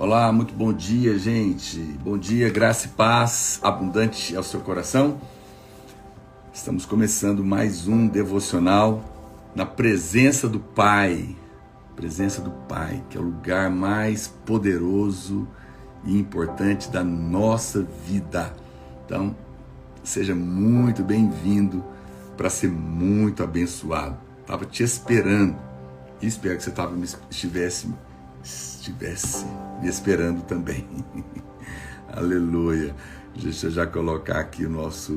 Olá, muito bom dia, gente. Bom dia, graça e paz abundante ao seu coração. Estamos começando mais um devocional na presença do Pai. Presença do Pai, que é o lugar mais poderoso e importante da nossa vida. Então, seja muito bem-vindo para ser muito abençoado. Estava te esperando e espero que você estivesse me esperando também. Aleluia. Deixa eu já colocar aqui a nossa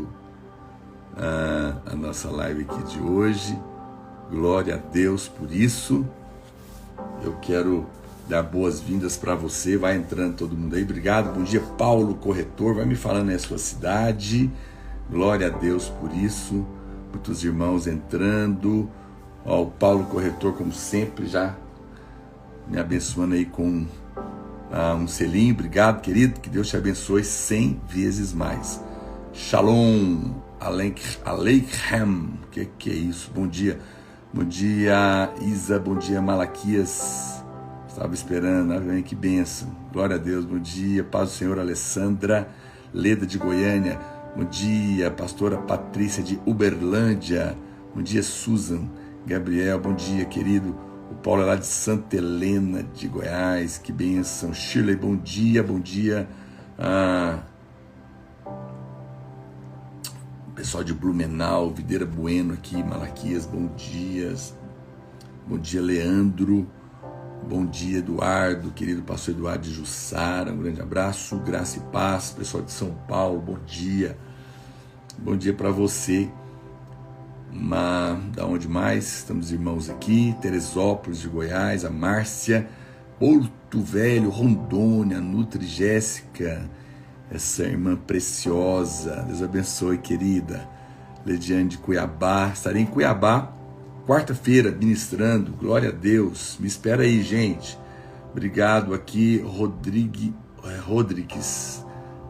live aqui de hoje. Glória a Deus por isso. Eu quero dar boas-vindas para você. Vai entrando todo mundo aí. Obrigado. Bom dia, Paulo Corretor. Vai me falando aí a sua cidade. Glória a Deus por isso. Muitos irmãos entrando. Ó, o Paulo Corretor, como sempre, já me abençoando aí com um selinho. Obrigado, querido. Que Deus te abençoe 100 vezes mais. Shalom. Aleichem. Que é isso? Bom dia. Bom dia, Isa. Bom dia, Malaquias. Estava esperando. Que bênção. Glória a Deus. Bom dia. Paz do Senhor, Alessandra. Leda de Goiânia. Bom dia, pastora Patrícia de Uberlândia. Bom dia, Susan. Gabriel. Bom dia, querido. O Paulo é lá de Santa Helena de Goiás, que bênção. Shirley, bom dia, bom dia. Pessoal de Blumenau, Videira Bueno aqui, Malaquias, bom dia. Bom dia, Leandro. Bom dia, Eduardo, querido pastor Eduardo de Jussara, um grande abraço, graça e paz. Pessoal de São Paulo, bom dia. Bom dia para você. Da onde mais? Estamos irmãos aqui, Teresópolis de Goiás, a Márcia, Porto Velho, Rondônia, Nutri Jéssica, essa irmã preciosa, Deus abençoe, querida. Lediane de Cuiabá, estarei em Cuiabá, quarta-feira, ministrando, glória a Deus, me espera aí, gente. Obrigado aqui, Rodrigues,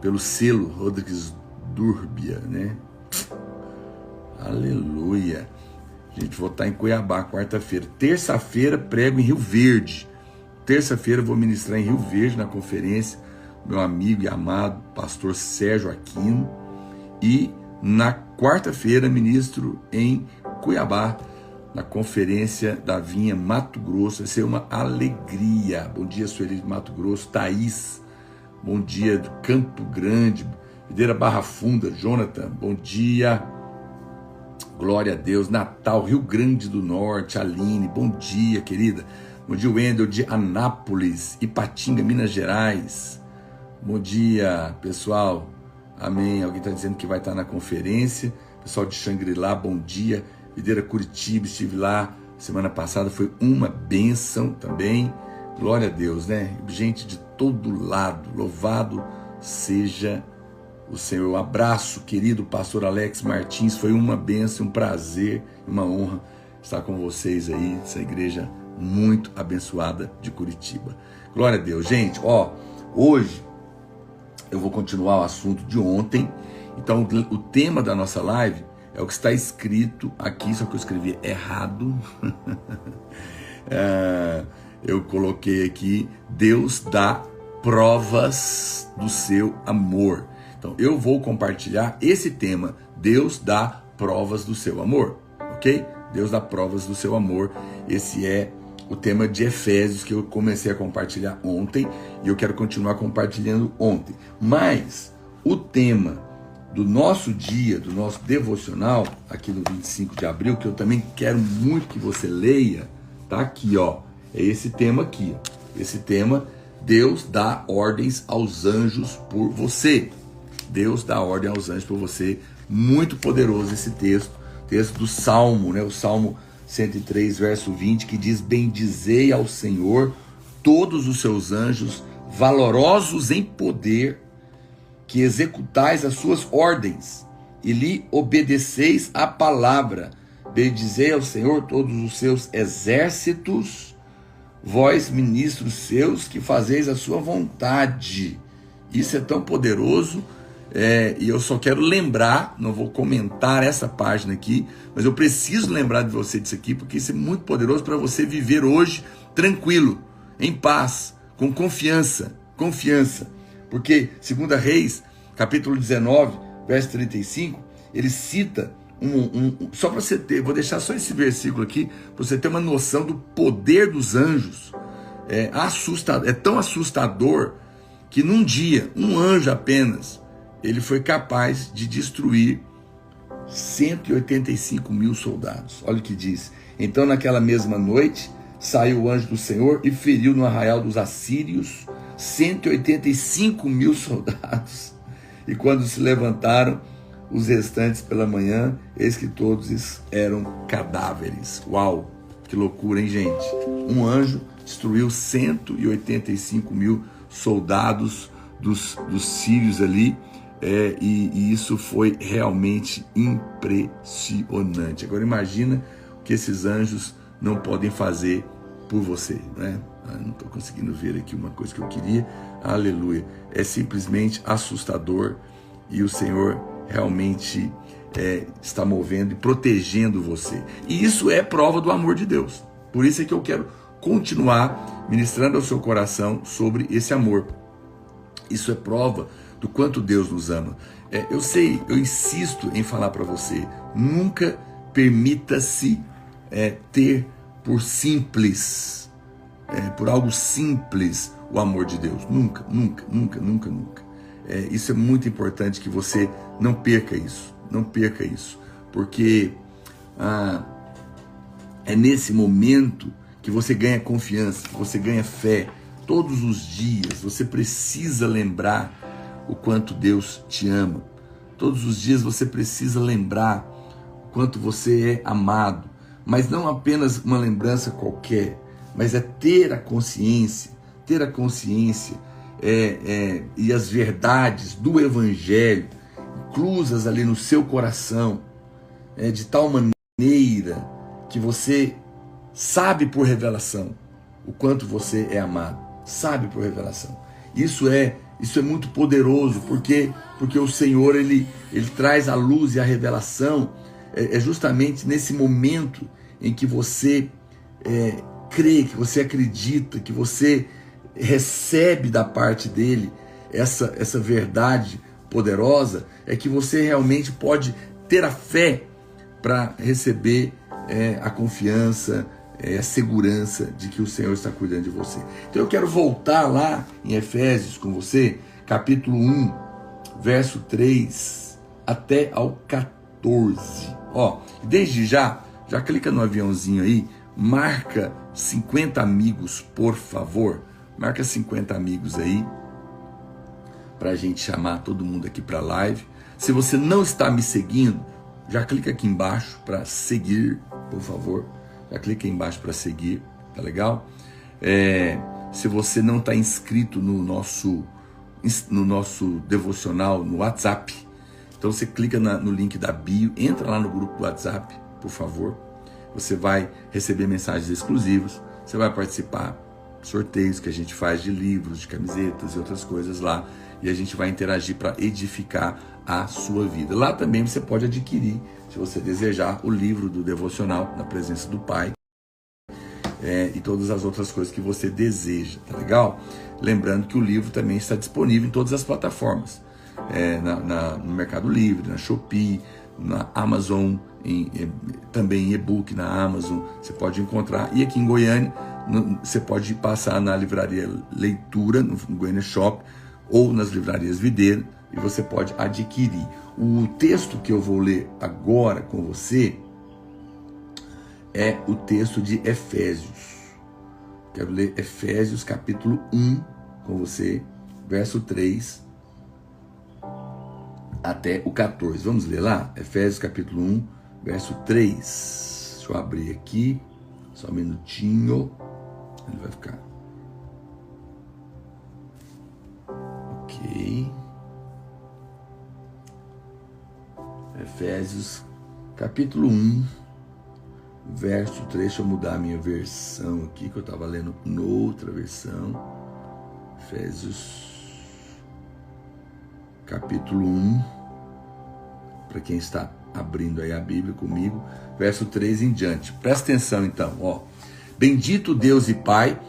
pelo selo, Rodrigues Durbia, né? Aleluia. Gente, vou estar em Cuiabá quarta-feira. Terça-feira prego em Rio Verde. Terça-feira vou ministrar em Rio Verde na conferência. Meu amigo e amado pastor Sérgio Aquino. E na quarta-feira ministro em Cuiabá, na conferência da Vinha Mato Grosso. Vai ser uma alegria. Bom dia, Sueli de Mato Grosso. Thaís. Bom dia do Campo Grande. Videira Barra Funda. Jonathan. Bom dia. Glória a Deus. Natal, Rio Grande do Norte, Aline, bom dia, querida. Bom dia, Wendel, de Anápolis, Ipatinga, Minas Gerais. Bom dia, pessoal. Amém. Alguém está dizendo que vai estar na conferência. Pessoal de Xangri-Lá, bom dia. Videira Curitiba, estive lá semana passada, foi uma bênção também. Glória a Deus, né? Gente de todo lado, louvado seja o Senhor. Um abraço, querido pastor Alex Martins, foi uma bênção, um prazer, uma honra estar com vocês aí, essa igreja muito abençoada de Curitiba. Glória a Deus, gente. Hoje eu vou continuar o assunto de ontem. Então o tema da nossa live é o que está escrito aqui, só que eu escrevi errado. Eu coloquei aqui: Deus dá provas do seu amor. Então, eu vou compartilhar esse tema, Deus dá provas do seu amor, ok? Deus dá provas do seu amor. Esse é o tema de Efésios que eu comecei a compartilhar ontem e eu quero continuar compartilhando ontem. Mas o tema do nosso dia, do nosso devocional, aqui no 25 de abril, que eu também quero muito que você leia, tá aqui, ó. É esse tema aqui, ó. Esse tema, Deus dá ordens aos anjos por você. Deus dá ordem aos anjos por você. Muito poderoso esse texto do Salmo, né? O Salmo 103, verso 20, que diz: bendizei ao Senhor todos os seus anjos, valorosos em poder, que executais as suas ordens e lhe obedeceis a palavra. Bendizei ao Senhor todos os seus exércitos, vós ministros seus, que fazeis a sua vontade. Isso é tão poderoso. E eu só quero lembrar, não vou comentar essa página aqui, mas eu preciso lembrar de você disso aqui, porque isso é muito poderoso para você viver hoje tranquilo, em paz, com confiança, confiança. Porque, 2 Reis, capítulo 19, verso 35, ele cita só para você ter, vou deixar só esse versículo aqui, para você ter uma noção do poder dos anjos. É tão assustador que num dia, um anjo apenas, ele foi capaz de destruir 185 mil soldados. Olha o que diz. Então, naquela mesma noite, saiu o anjo do Senhor e feriu no arraial dos assírios 185 mil soldados. E quando se levantaram os restantes pela manhã, eis que todos eram cadáveres. Uau, que loucura, hein, gente? Um anjo destruiu 185 mil soldados dos sírios ali, e isso foi realmente impressionante. Agora imagina o que esses anjos não podem fazer por você, né? Não estou conseguindo ver aqui uma coisa que eu queria. Aleluia. É simplesmente assustador, e o Senhor realmente está movendo e protegendo você. E isso é prova do amor de Deus. Por isso é que eu quero continuar ministrando ao seu coração sobre esse amor. Isso é prova do quanto Deus nos ama. Eu sei, eu insisto em falar para você, nunca permita-se ter por simples, por algo simples, o amor de Deus. Nunca, nunca, nunca, nunca, nunca. Isso é muito importante, que você não perca isso. Não perca isso. Porque é nesse momento que você ganha confiança, que você ganha fé. Todos os dias você precisa lembrar o quanto Deus te ama. Todos os dias você precisa lembrar o quanto você é amado. Mas não apenas uma lembrança qualquer, mas é ter a consciência e as verdades do Evangelho inclusas ali no seu coração, de tal maneira que você sabe por revelação o quanto você é amado, sabe por revelação. Isso é muito poderoso, porque o Senhor ele traz a luz e a revelação justamente nesse momento em que você crê, que você acredita, que você recebe da parte dele essa verdade poderosa, é que você realmente pode ter a fé para receber a confiança, a segurança de que o Senhor está cuidando de você. Então eu quero voltar lá em Efésios com você, capítulo 1, verso 3 até ao 14. Desde já clica no aviãozinho aí, marca 50 amigos, por favor. Marca 50 amigos aí, para a gente chamar todo mundo aqui para a live. Se você não está me seguindo, já clica aqui embaixo para seguir, por favor. Já clica aí embaixo para seguir, tá legal? Se você não está inscrito no nosso devocional no WhatsApp, então você clica no link da bio, entra lá no grupo do WhatsApp, por favor. Você vai receber mensagens exclusivas, você vai participar de sorteios que a gente faz de livros, de camisetas e outras coisas lá, e a gente vai interagir para edificar a sua vida. Lá também você pode adquirir, se você desejar, o livro do devocional Na Presença do Pai, e todas as outras coisas que você deseja, tá legal? Lembrando que o livro também está disponível em todas as plataformas, no Mercado Livre, na Shopee, na Amazon, também em e-book na Amazon, você pode encontrar. E aqui em Goiânia, você pode passar na livraria Leitura, no Goiânia Shop, ou nas livrarias Videira, e você pode adquirir. O texto que eu vou ler agora com você é o texto de Efésios. Quero ler Efésios capítulo 1 com você, verso 3 até o 14. Vamos ler lá? Efésios capítulo 1, verso 3. Deixa eu abrir aqui, só um minutinho. Ele vai ficar. Ok. Efésios capítulo 1, verso 3. Deixa eu mudar a minha versão aqui, que eu estava lendo noutra versão. Efésios capítulo 1, para quem está abrindo aí a Bíblia comigo, verso 3 em diante. Presta atenção então, Bendito Deus e Pai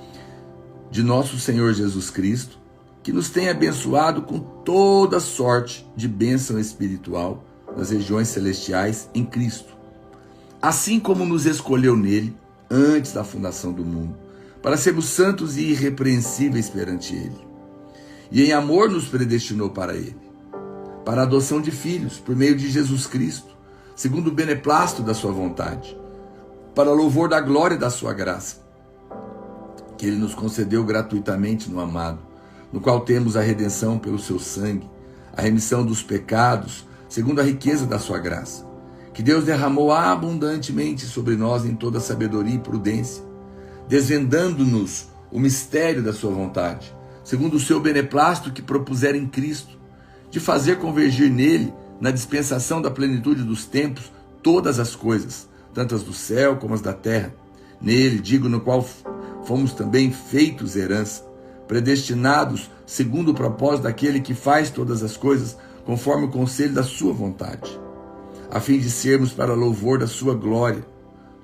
de nosso Senhor Jesus Cristo, que nos tem abençoado com toda sorte de bênção espiritual nas regiões celestiais em Cristo, assim como nos escolheu nele antes da fundação do mundo, para sermos santos e irrepreensíveis perante ele. E em amor nos predestinou para ele, para a adoção de filhos, por meio de Jesus Cristo, segundo o beneplácito da sua vontade, para louvor da glória da sua graça, que ele nos concedeu gratuitamente no amado, no qual temos a redenção pelo seu sangue, a remissão dos pecados, segundo a riqueza da sua graça, que Deus derramou abundantemente sobre nós em toda sabedoria e prudência, desvendando-nos o mistério da sua vontade, segundo o seu beneplácito que propusera em Cristo, de fazer convergir nele, na dispensação da plenitude dos tempos, todas as coisas, tanto as do céu como as da terra. Nele, digo, no qual fomos também feitos herança, predestinados segundo o propósito daquele que faz todas as coisas, conforme o conselho da sua vontade, a fim de sermos para louvor da sua glória,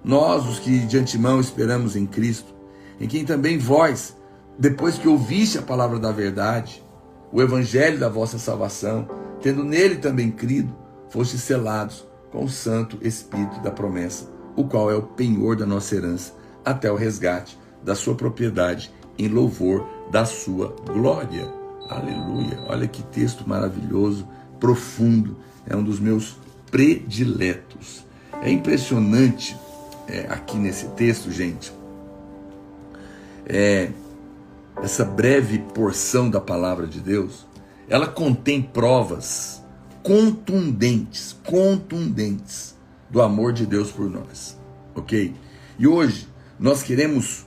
nós os que de antemão esperamos em Cristo, em quem também vós, depois que ouviste a palavra da verdade, o evangelho da vossa salvação, tendo nele também crido, fostes selados com o Santo Espírito da promessa, o qual é o penhor da nossa herança, até o resgate da sua propriedade, em louvor da sua glória. Aleluia! Olha que texto maravilhoso, profundo, é um dos meus prediletos. É impressionante aqui nesse texto, gente, essa breve porção da palavra de Deus, ela contém provas contundentes do amor de Deus por nós, ok? E hoje nós queremos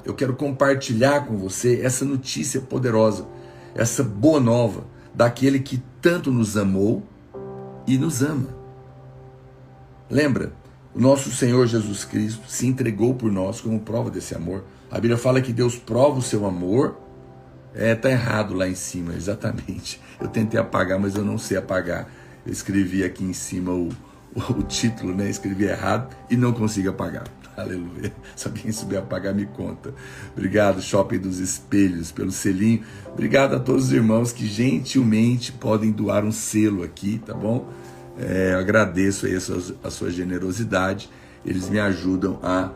eu quero compartilhar com você essa notícia poderosa, essa boa nova daquele que tanto nos amou e nos ama. Lembra? O nosso Senhor Jesus Cristo se entregou por nós como prova desse amor. A Bíblia fala que Deus prova o seu amor. Tá errado lá em cima, exatamente. Eu tentei apagar, mas eu não sei apagar. Eu escrevi aqui em cima o título, né? Escrevi errado e não consigo apagar. Aleluia. Se alguém souber apagar, me conta. Obrigado, Shopping dos Espelhos, pelo selinho. Obrigado a todos os irmãos que gentilmente podem doar um selo aqui, tá bom? Eu agradeço aí a sua generosidade. Eles me ajudam a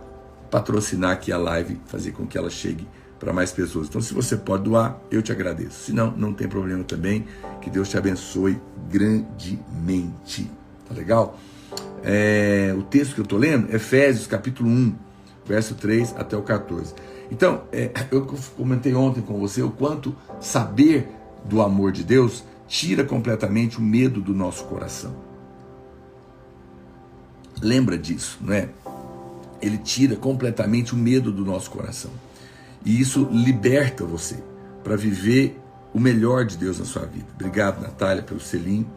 patrocinar aqui a live, fazer com que ela chegue para mais pessoas. Então, se você pode doar, eu te agradeço. Se não, não tem problema também. Que Deus te abençoe grandemente. Tá legal? O texto que eu estou lendo, Efésios capítulo 1, verso 3 até o 14. Então, eu comentei ontem com você o quanto saber do amor de Deus tira completamente o medo do nosso coração. Lembra disso, não é? Ele tira completamente o medo do nosso coração. E isso liberta você para viver o melhor de Deus na sua vida. Obrigado, Natália, pelo selinho.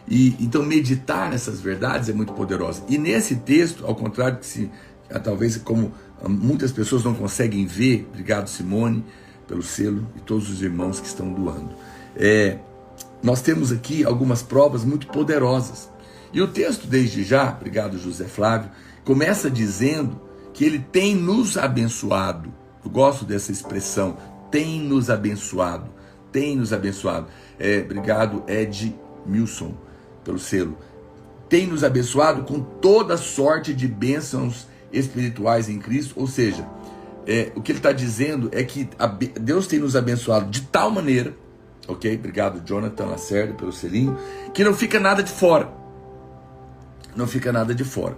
E então meditar nessas verdades é muito poderoso. E nesse texto, ao contrário que talvez como muitas pessoas não conseguem ver, obrigado, Simone, pelo selo, e todos os irmãos que estão doando. Nós temos aqui algumas provas muito poderosas. E o texto, desde já, obrigado, José Flávio, começa dizendo que ele tem nos abençoado. Eu gosto dessa expressão, tem nos abençoado, tem nos abençoado. Obrigado, Ed Milson, pelo selo. Tem nos abençoado com toda sorte de bênçãos espirituais em Cristo. Ou seja, o que ele está dizendo é que Deus tem nos abençoado de tal maneira, ok? Obrigado, Jonathan Lacerda, pelo selinho, que não fica nada de fora. Não fica nada de fora.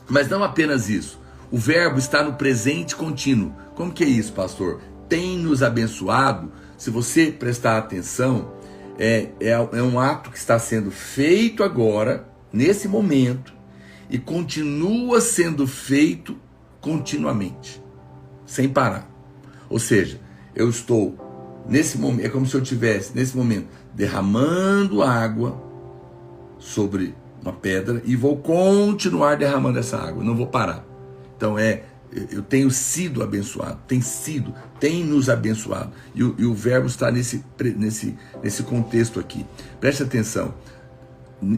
Mas não apenas isso. O verbo está no presente contínuo. Como que é isso, pastor? Tem nos abençoado. Se você prestar atenção, é um ato que está sendo feito agora, nesse momento, e continua sendo feito continuamente, sem parar. Ou seja, eu estou nesse momento, é como se eu estivesse nesse momento derramando água sobre uma pedra e vou continuar derramando essa água, não vou parar. Então eu tenho sido abençoado, tem nos abençoado. E o verbo está nesse contexto aqui. Preste atenção.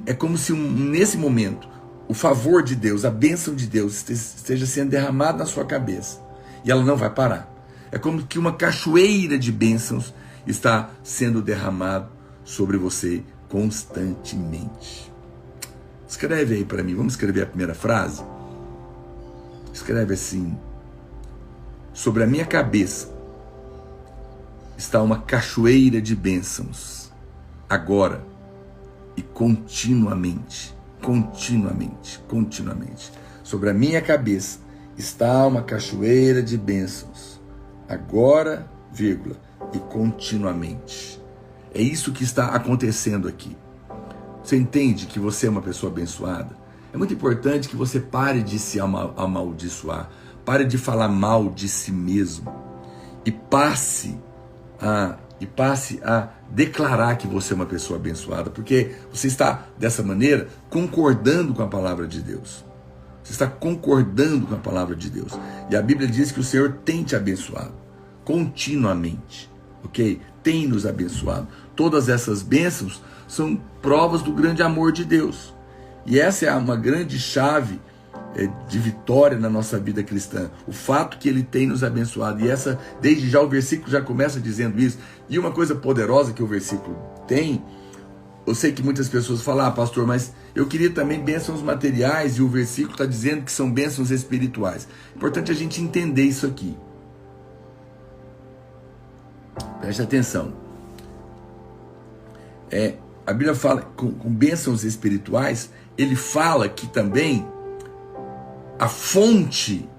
É como se nesse momento o favor de Deus, a bênção de Deus esteja sendo derramado na sua cabeça. E ela não vai parar. É como que uma cachoeira de bênçãos está sendo derramado sobre você constantemente. Escreve aí para mim, vamos escrever a primeira frase? Escreve assim: sobre a minha cabeça está uma cachoeira de bênçãos, agora e continuamente, continuamente, continuamente. Sobre a minha cabeça está uma cachoeira de bênçãos, agora, vírgula, e continuamente. É isso que está acontecendo aqui. Você entende que você é uma pessoa abençoada? É muito importante que você pare de se amaldiçoar, pare de falar mal de si mesmo e passe a declarar que você é uma pessoa abençoada, porque você está, dessa maneira, concordando com a palavra de Deus. Você está concordando com a palavra de Deus. E a Bíblia diz que o Senhor tem te abençoado continuamente, ok? Tem nos abençoado. Todas essas bênçãos são provas do grande amor de Deus. E essa é uma grande chave de vitória na nossa vida cristã. O fato que Ele tem nos abençoado. E essa, desde já o versículo já começa dizendo isso. E uma coisa poderosa que o versículo tem, eu sei que muitas pessoas falam: pastor, mas eu queria também bênçãos materiais, e o versículo está dizendo que são bênçãos espirituais. É importante a gente entender isso aqui. Preste atenção. A Bíblia fala com bênçãos espirituais, ele fala que também a fonte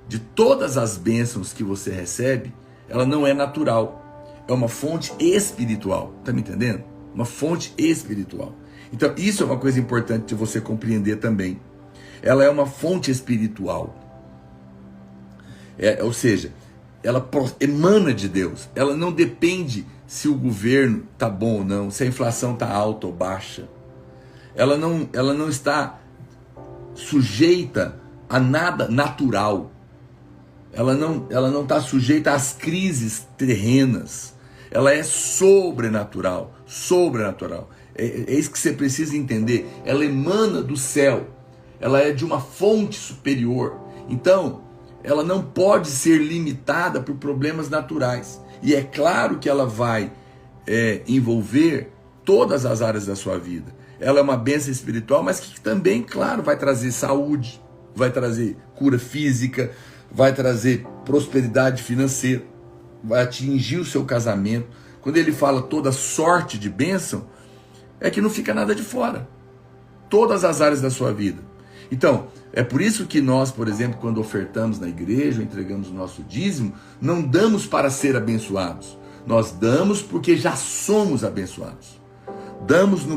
de todas as bênçãos que você recebe, ela não é natural. É uma fonte espiritual. Tá me entendendo? Uma fonte espiritual. Então, isso é uma coisa importante de você compreender também. Ela é uma fonte espiritual. Ou seja, ela emana de Deus. Ela não depende se o governo tá bom ou não, se a inflação tá alta ou baixa. Ela não está sujeita a nada natural. Ela não está sujeita às crises terrenas. Ela é sobrenatural. Sobrenatural. É isso que você precisa entender. Ela emana do céu. Ela é de uma fonte superior. Então, ela não pode ser limitada por problemas naturais. E é claro que ela vai envolver todas as áreas da sua vida. Ela é uma bênção espiritual, mas que também, claro, vai trazer saúde, vai trazer cura física, vai trazer prosperidade financeira, vai atingir o seu casamento. Quando ele fala toda sorte de bênção, é que não fica nada de fora. Todas as áreas da sua vida. Então, é por isso que nós, por exemplo, quando ofertamos na igreja, entregamos o nosso dízimo, não damos para ser abençoados. Nós damos porque já somos abençoados. Damos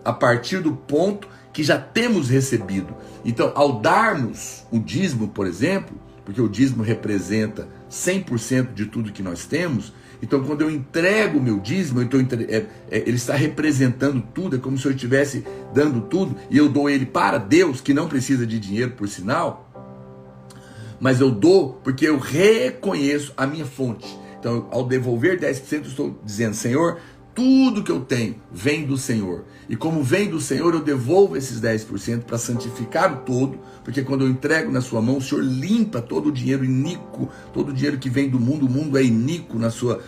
a partir do ponto que já temos recebido. Então, ao darmos o dízimo, por exemplo, porque o dízimo representa 100% de tudo que nós temos, então quando eu entrego o meu dízimo, ele está representando tudo, é como se eu estivesse dando tudo, e eu dou ele para Deus, que não precisa de dinheiro, por sinal, mas eu dou porque eu reconheço a minha fonte. Então, ao devolver 10%, eu estou dizendo: Senhor, tudo que eu tenho vem do Senhor. E como vem do Senhor, eu devolvo esses 10% para santificar o todo, porque quando eu entrego na sua mão, o Senhor limpa todo o dinheiro iníquo, todo o dinheiro que vem do mundo. O mundo é iníquo na sua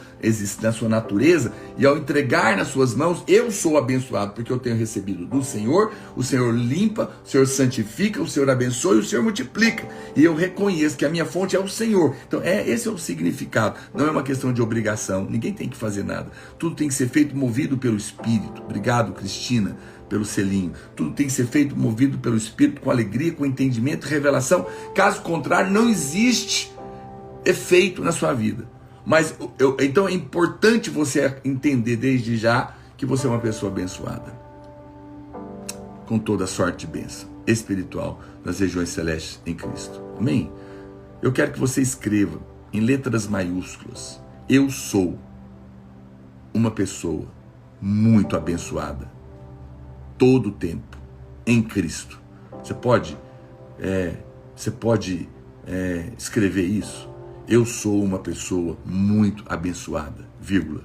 natureza, e ao entregar nas suas mãos, eu sou abençoado, porque eu tenho recebido do Senhor. O Senhor limpa, o Senhor santifica, o Senhor abençoa e o Senhor multiplica. E eu reconheço que a minha fonte é o Senhor. Então, esse é o significado. Não é uma questão de obrigação. Ninguém tem que fazer nada. Tudo tem que ser feito movido pelo Espírito. Obrigado, Cristina, pelo selinho. Tudo tem que ser feito movido pelo Espírito, com alegria, com entendimento, revelação. Caso contrário, não existe efeito na sua vida. Mas então é importante você entender desde já que você é uma pessoa abençoada, com toda sorte de bênção espiritual nas regiões celestes em Cristo. Amém? Eu quero que você escreva em letras maiúsculas: eu sou uma pessoa muito abençoada todo o tempo em Cristo. Você pode escrever isso? Eu sou uma pessoa muito abençoada, vírgula,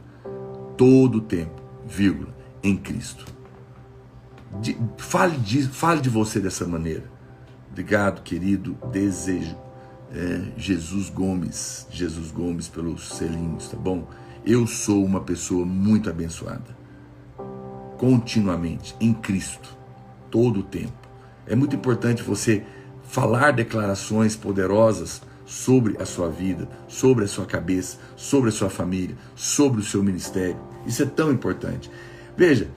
todo o tempo, vírgula, em Cristo. Fale de você dessa maneira. Obrigado, querido. Jesus Gomes pelos selinhos, tá bom? Eu sou uma pessoa muito abençoada, continuamente, em Cristo, todo o tempo. É muito importante você falar declarações poderosas sobre a sua vida, sobre a sua cabeça, sobre a sua família, sobre o seu ministério. Isso é tão importante. Veja,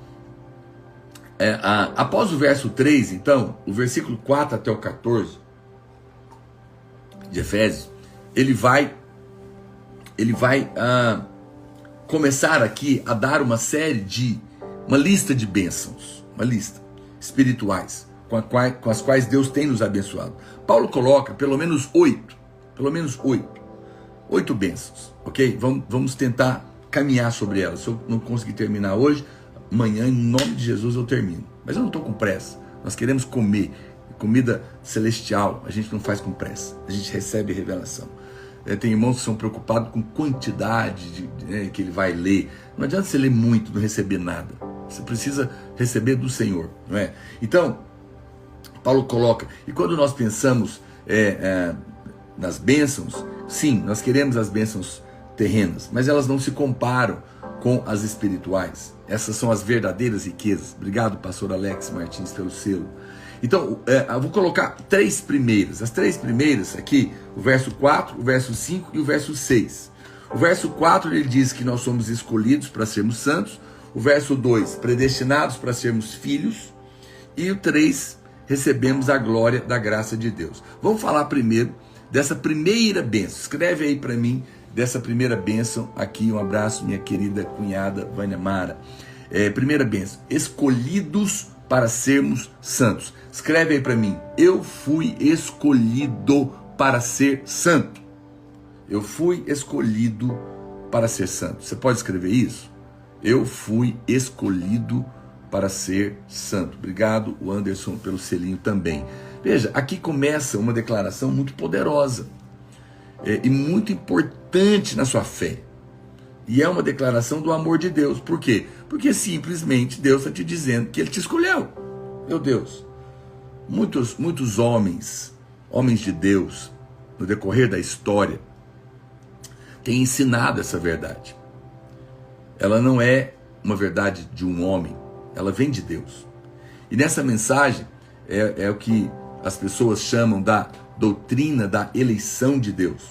após o verso 3, então, o versículo 4 até o 14 de Efésios, ele vai começar aqui a dar uma lista de bênçãos, uma lista espirituais, com as quais Deus tem nos abençoado. Paulo coloca pelo menos oito bênçãos, ok? Vamos tentar caminhar sobre elas. Se eu não conseguir terminar hoje, amanhã, em nome de Jesus, eu termino. Mas eu não estou com pressa. Nós queremos comer. Comida celestial, a gente não faz com pressa. A gente recebe revelação. Tem irmãos que são preocupados com quantidade que ele vai ler. Não adianta você ler muito, não receber nada. Você precisa receber do Senhor, não é? Então, Paulo coloca, e quando nós pensamos nas bênçãos, sim, nós queremos as bênçãos terrenas, mas elas não se comparam com as espirituais. Essas são as verdadeiras riquezas. Obrigado, pastor Alex Martins, pelo selo. Então, eu vou colocar três primeiras. As três primeiras aqui, o verso 4, o verso 5 e o verso 6. O verso 4, ele diz que nós somos escolhidos para sermos santos. O verso 2, predestinados para sermos filhos. E o 3, recebemos a glória da graça de Deus. Vamos falar primeiro dessa primeira bênção. Escreve aí para mim dessa primeira bênção aqui. Um abraço, minha querida cunhada Vânia Mara. Primeira bênção, escolhidos para sermos santos. Escreve aí para mim, eu fui escolhido para ser santo. Eu fui escolhido para ser santo. Você pode escrever isso? Eu fui escolhido para ser santo. Obrigado, o Anderson, pelo selinho também. Veja, aqui começa uma declaração muito poderosa e muito importante na sua fé. E é uma declaração do amor de Deus. Por quê? Porque simplesmente Deus está te dizendo que Ele te escolheu. Meu Deus, muitos homens de Deus, no decorrer da história, têm ensinado essa verdade. Ela não é uma verdade de um homem, ela vem de Deus. E nessa mensagem é o que as pessoas chamam da doutrina da eleição de Deus.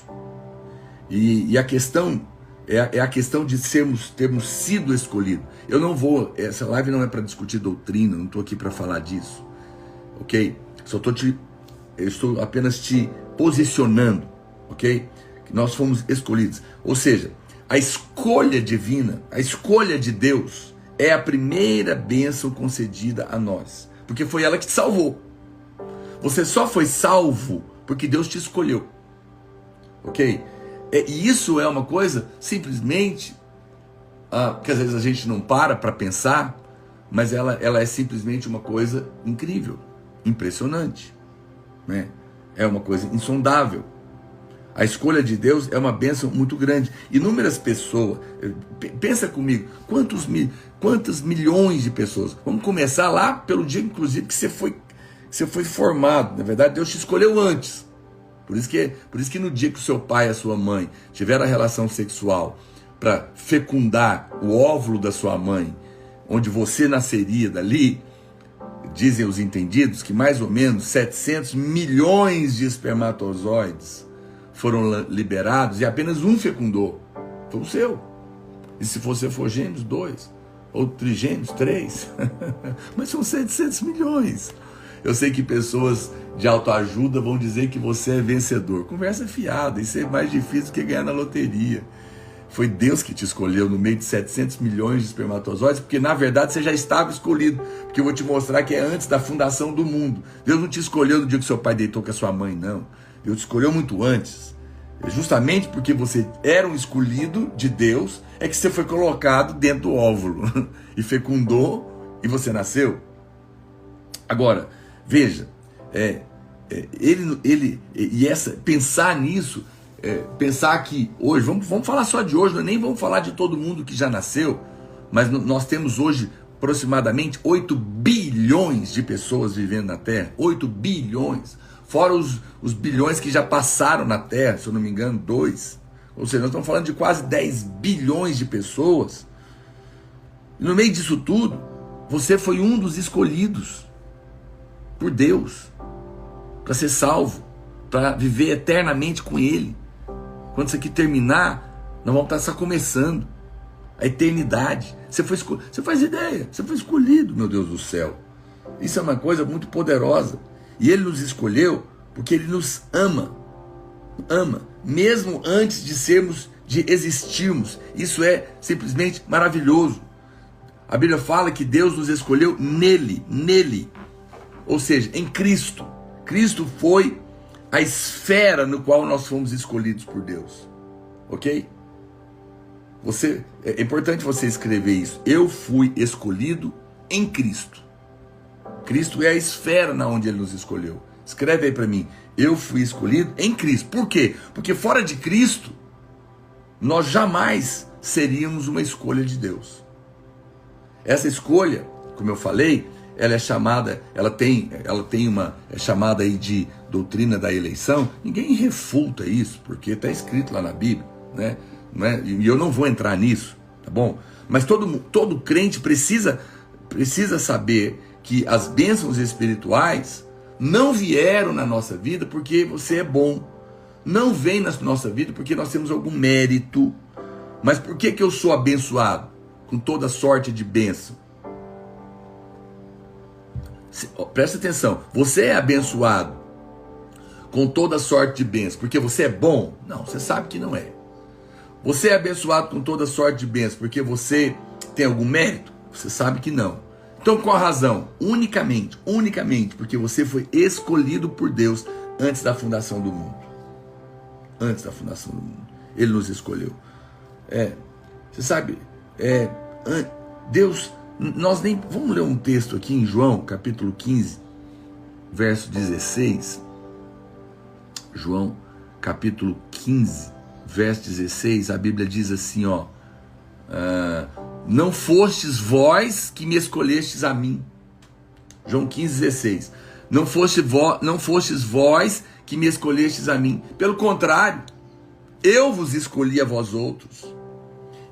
E a questão é a questão de termos sido escolhidos. Essa live não é para discutir doutrina, não estou aqui para falar disso, ok? Eu estou apenas te posicionando, ok? Que nós fomos escolhidos. Ou seja, a escolha divina, a escolha de Deus é a primeira bênção concedida a nós, porque foi ela que te salvou. Você só foi salvo porque Deus te escolheu, ok? E isso é uma coisa simplesmente que às vezes a gente não para pensar, mas ela é simplesmente uma coisa incrível, impressionante, né? É uma coisa insondável. A escolha de Deus é uma bênção muito grande. Inúmeras pessoas, pensa comigo, quantas milhões de pessoas. Vamos começar lá pelo dia, inclusive, que você foi formado. Na verdade, Deus te escolheu antes. Por isso que no dia que o seu pai e a sua mãe tiveram a relação sexual para fecundar o óvulo da sua mãe, onde você nasceria dali, dizem os entendidos que mais ou menos 700 milhões de espermatozoides foram liberados e apenas um fecundou. Foi o seu. E se você for gêmeos, 2. Ou trigêmeos, 3. Mas são 700 milhões. Eu sei que pessoas de autoajuda vão dizer que você é vencedor. Conversa fiada, isso é mais difícil que ganhar na loteria. Foi Deus que te escolheu no meio de 700 milhões de espermatozoides, porque na verdade você já estava escolhido. Porque eu vou te mostrar que é antes da fundação do mundo. Deus não te escolheu no dia que seu pai deitou com a sua mãe, não. Deus te escolheu muito antes. Justamente porque você era um escolhido de Deus, é que você foi colocado dentro do óvulo e fecundou e você nasceu. Agora, veja, pensar nisso, pensar que hoje, vamos falar só de hoje, nem vamos falar de todo mundo que já nasceu, mas nós temos hoje aproximadamente 8 bilhões de pessoas vivendo na Terra, 8 bilhões. fora os bilhões que já passaram na Terra, se eu não me engano, 2. Ou seja, nós estamos falando de quase 10 bilhões de pessoas. E no meio disso tudo, você foi um dos escolhidos por Deus para ser salvo, para viver eternamente com Ele. Quando isso aqui terminar, nós vamos estar só começando a eternidade. Você faz ideia, você foi escolhido, meu Deus do céu. Isso é uma coisa muito poderosa. E Ele nos escolheu porque Ele nos ama. Ama, mesmo antes de existirmos. Isso é simplesmente maravilhoso. A Bíblia fala que Deus nos escolheu nele. Ou seja, em Cristo. Cristo foi a esfera no qual nós fomos escolhidos por Deus. Ok? É importante você escrever isso. Eu fui escolhido em Cristo. Cristo é a esfera na onde Ele nos escolheu. Escreve aí para mim. Eu fui escolhido em Cristo. Por quê? Porque fora de Cristo, nós jamais seríamos uma escolha de Deus. Essa escolha, como eu falei, ela é chamada, é chamada aí de doutrina da eleição. Ninguém refuta isso, porque está escrito lá na Bíblia, né? Não é? E eu não vou entrar nisso, tá bom? Mas todo crente precisa saber que as bênçãos espirituais não vieram na nossa vida porque você é bom. Não vem na nossa vida porque nós temos algum mérito. Mas por que eu sou abençoado com toda sorte de bênção? Presta atenção. Você é abençoado com toda sorte de bênção porque você é bom? Não, você sabe que não é. Você é abençoado com toda sorte de bênção porque você tem algum mérito? Você sabe que não. Então, qual a razão? Unicamente, porque você foi escolhido por Deus antes da fundação do mundo. Antes da fundação do mundo. Ele nos escolheu. Você sabe, Deus, vamos ler um texto aqui em João, capítulo 15, verso 16. João, capítulo 15, verso 16, a Bíblia diz assim, não fostes vós que me escolhestes a mim. João 15, 16. Não fostes vós que me escolhestes a mim. Pelo contrário, eu vos escolhi a vós outros.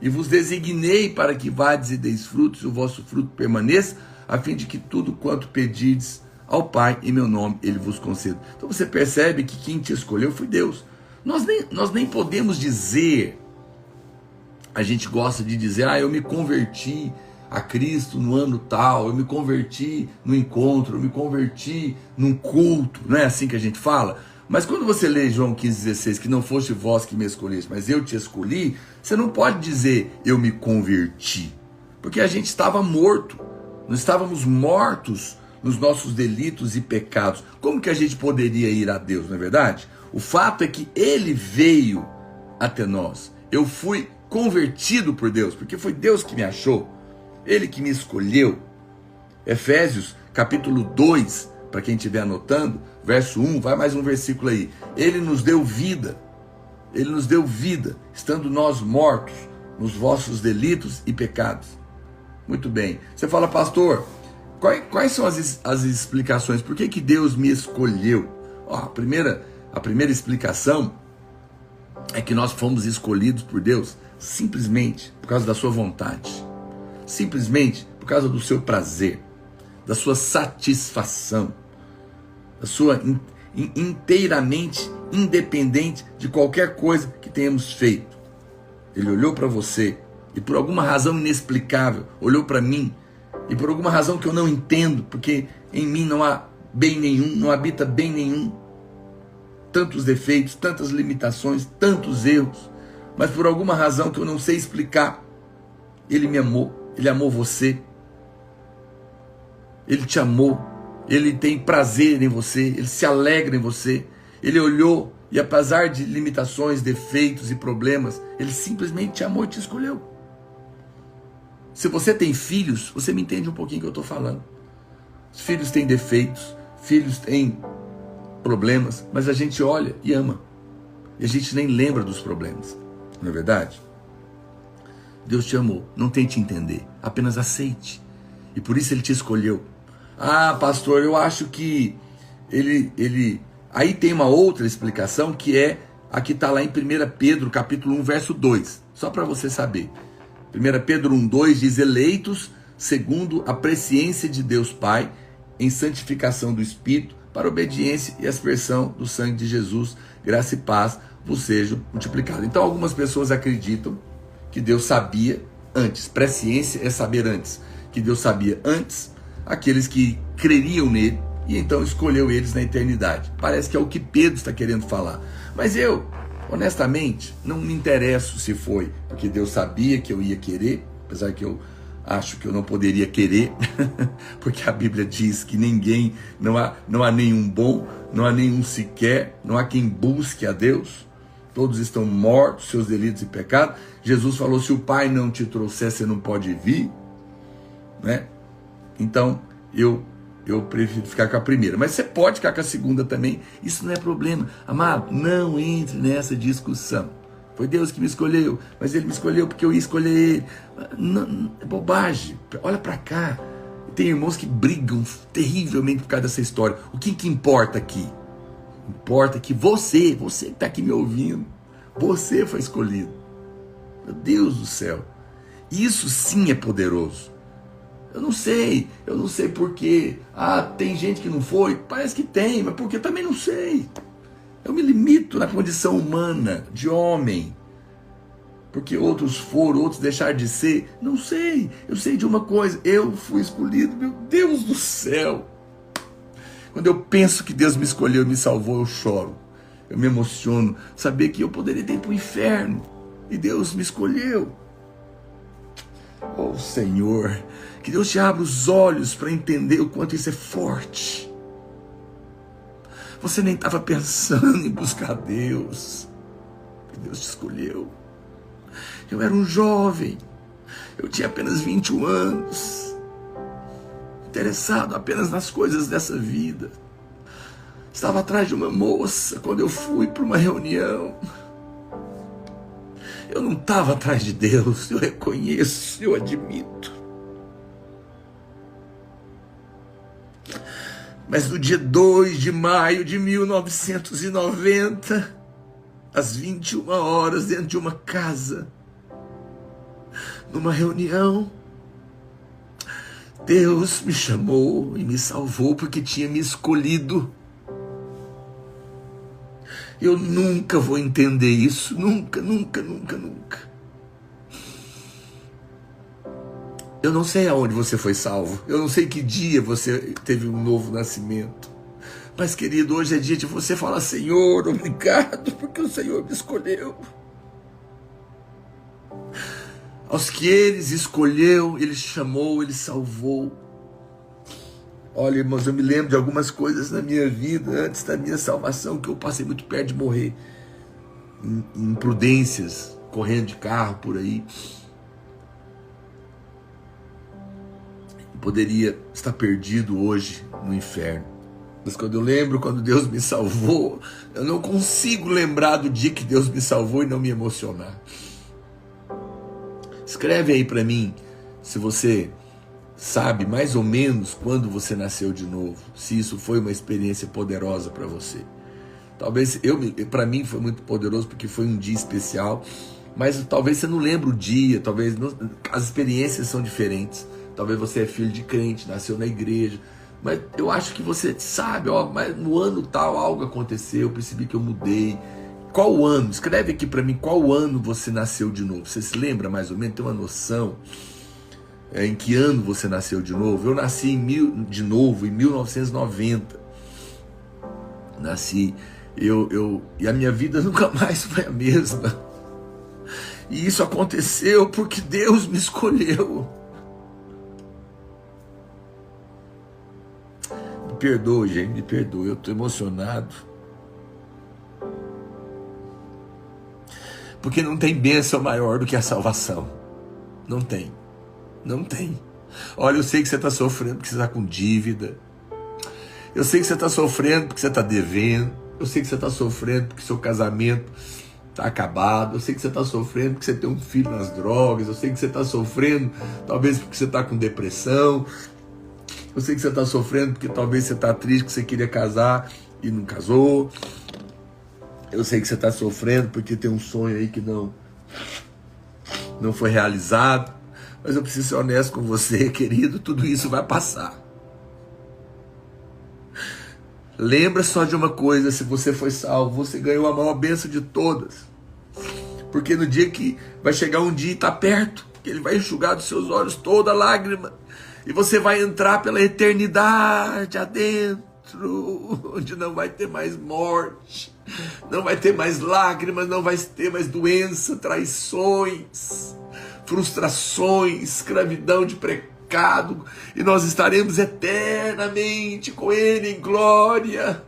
E vos designei para que vades e deis frutos, e o vosso fruto permaneça, a fim de que tudo quanto pedirdes ao Pai em meu nome, Ele vos conceda. Então você percebe que quem te escolheu foi Deus. Nós nem podemos dizer... A gente gosta de dizer, eu me converti a Cristo no ano tal, eu me converti no encontro, eu me converti num culto, não é assim que a gente fala? Mas quando você lê João 15,16, que não foste vós que me escolheste, mas eu te escolhi, você não pode dizer, eu me converti, porque a gente estava morto, nós estávamos mortos nos nossos delitos e pecados. Como que a gente poderia ir a Deus, não é verdade? O fato é que Ele veio até nós, eu fui convertido por Deus, porque foi Deus que me achou, Ele que me escolheu. Efésios capítulo 2, para quem estiver anotando, verso 1, vai mais um versículo aí. Ele nos deu vida, estando nós mortos nos vossos delitos e pecados. Muito bem, você fala, pastor, quais são as explicações, por que Deus me escolheu? A primeira explicação é que nós fomos escolhidos por Deus simplesmente por causa da sua vontade, simplesmente por causa do seu prazer, da sua satisfação, da sua inteiramente independente de qualquer coisa que tenhamos feito. Ele olhou para você e por alguma razão inexplicável olhou para mim e por alguma razão que eu não entendo, porque em mim não há bem nenhum, não habita bem nenhum, tantos defeitos, tantas limitações, tantos erros, mas por alguma razão que eu não sei explicar, Ele me amou, Ele amou você, Ele te amou, Ele tem prazer em você, Ele se alegra em você, Ele olhou e apesar de limitações, defeitos e problemas, Ele simplesmente te amou e te escolheu. Se você tem filhos, você me entende um pouquinho que eu estou falando. Os filhos têm defeitos, filhos têm problemas, mas a gente olha e ama. E a gente nem lembra dos problemas. Não é verdade? Deus te amou. Não tente entender. Apenas aceite. E por isso Ele te escolheu. Pastor, eu acho que Ele Aí tem uma outra explicação que é a que está lá em 1 Pedro, capítulo 1, verso 2. Só para você saber. 1 Pedro 1, 2 diz: eleitos segundo a presciência de Deus Pai, em santificação do Espírito, para obediência e aspersão do sangue de Jesus, graça e paz vos sejam multiplicados. Então algumas pessoas acreditam que Deus sabia antes. Presciência é saber antes. Que Deus sabia antes aqueles que creriam nele e então escolheu eles na eternidade. Parece que é o que Pedro está querendo falar. Mas eu, honestamente, não me interesso se foi porque Deus sabia que eu ia querer, apesar que eu acho que eu não poderia querer, porque a Bíblia diz que ninguém, não há nenhum bom, não há nenhum sequer, não há quem busque a Deus. Todos estão mortos, seus delitos e pecados. Jesus falou: se o Pai não te trouxer, você não pode vir, né? Então, eu prefiro ficar com a primeira. Mas você pode ficar com a segunda também, isso não é problema. Amado, não entre nessa discussão. Foi Deus que me escolheu, mas Ele me escolheu porque eu ia escolher Ele. Não, é bobagem. Olha para cá. Tem irmãos que brigam terrivelmente por causa dessa história. O que importa aqui? Importa que você que está aqui me ouvindo, você foi escolhido. Meu Deus do céu. Isso sim é poderoso. Eu não sei porquê. Tem gente que não foi? Parece que tem, mas porque eu também não sei. Eu me limito na condição humana, de homem. Porque outros foram, outros deixaram de ser. Não sei. Eu sei de uma coisa. Eu fui escolhido. Meu Deus do céu. Quando eu penso que Deus me escolheu, me salvou, eu choro. Eu me emociono. Saber que eu poderia ter ido para o inferno. E Deus me escolheu. Oh Senhor, que Deus te abra os olhos para entender o quanto isso é forte. Você nem estava pensando em buscar Deus. Deus te escolheu. Eu era um jovem. Eu tinha apenas 21 anos. Interessado apenas nas coisas dessa vida. Estava atrás de uma moça quando eu fui para uma reunião. Eu não estava atrás de Deus, eu reconheço, eu admito. Mas no dia 2 de maio de 1990, às 21 horas, dentro de uma casa, numa reunião, Deus me chamou e me salvou porque tinha me escolhido. Eu nunca vou entender isso, nunca. Eu não sei aonde você foi salvo, eu não sei que dia você teve um novo nascimento. Mas, querido, hoje é dia de você falar: Senhor, obrigado, porque o Senhor me escolheu. Aos que Ele escolheu, Ele chamou, Ele salvou. Olha, irmãos, eu me lembro de algumas coisas na minha vida, antes da minha salvação, que eu passei muito perto de morrer. Em imprudências, correndo de carro por aí. Eu poderia estar perdido hoje no inferno. Mas quando eu lembro, quando Deus me salvou, eu não consigo lembrar do dia que Deus me salvou e não me emocionar. Escreve aí para mim, se você sabe mais ou menos quando você nasceu de novo, se isso foi uma experiência poderosa para você. Talvez, para mim foi muito poderoso porque foi um dia especial, mas talvez você não lembre o dia, talvez as experiências são diferentes. Talvez você é filho de crente, nasceu na igreja, mas eu acho que você sabe, mas no ano tal algo aconteceu, eu percebi que eu mudei. Qual o ano? Escreve aqui para mim qual ano você nasceu de novo. Você se lembra mais ou menos? Tem uma noção em que ano você nasceu de novo? Eu nasci de novo em 1990. Nasci, e a minha vida nunca mais foi a mesma. E isso aconteceu porque Deus me escolheu. Me perdoe, gente, me perdoe, eu estou emocionado. Porque não tem bênção maior do que a salvação. Não tem. Olha, eu sei que você está sofrendo porque você está com dívida. Eu sei que você está sofrendo porque você está devendo. Eu sei que você está sofrendo porque seu casamento está acabado. Eu sei que você está sofrendo porque você tem um filho nas drogas. Eu sei que você está sofrendo talvez porque você está com depressão. Eu sei que você está sofrendo porque talvez você está triste, que você queria casar e não casou. Eu sei que você está sofrendo porque tem um sonho aí que não foi realizado. Mas eu preciso ser honesto com você, querido, tudo isso vai passar. Lembra só de uma coisa, se você foi salvo, você ganhou a maior bênção de todas. Porque no dia que vai chegar um dia e está perto, que ele vai enxugar dos seus olhos toda lágrima, e você vai entrar pela eternidade adentro, onde não vai ter mais morte, não vai ter mais lágrimas, não vai ter mais doença, traições, frustrações, escravidão de pecado, e nós estaremos eternamente com Ele em glória,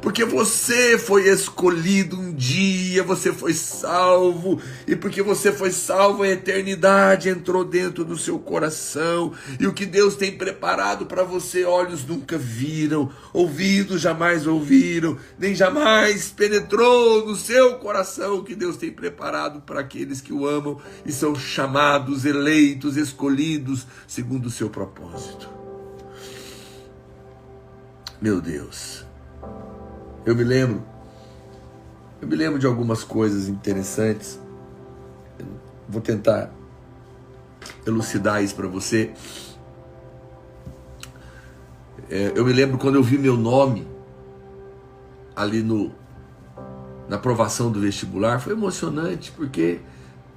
porque você foi escolhido um dia, você foi salvo, e porque você foi salvo, a eternidade entrou dentro do seu coração, e o que Deus tem preparado para você, olhos nunca viram, ouvidos jamais ouviram, nem jamais penetrou no seu coração o que Deus tem preparado para aqueles que o amam e são chamados, eleitos, escolhidos segundo o seu propósito. Meu Deus. Eu me lembro de algumas coisas interessantes. Vou tentar elucidar isso para você. Eu me lembro quando eu vi meu nome ali na aprovação do vestibular, foi emocionante, porque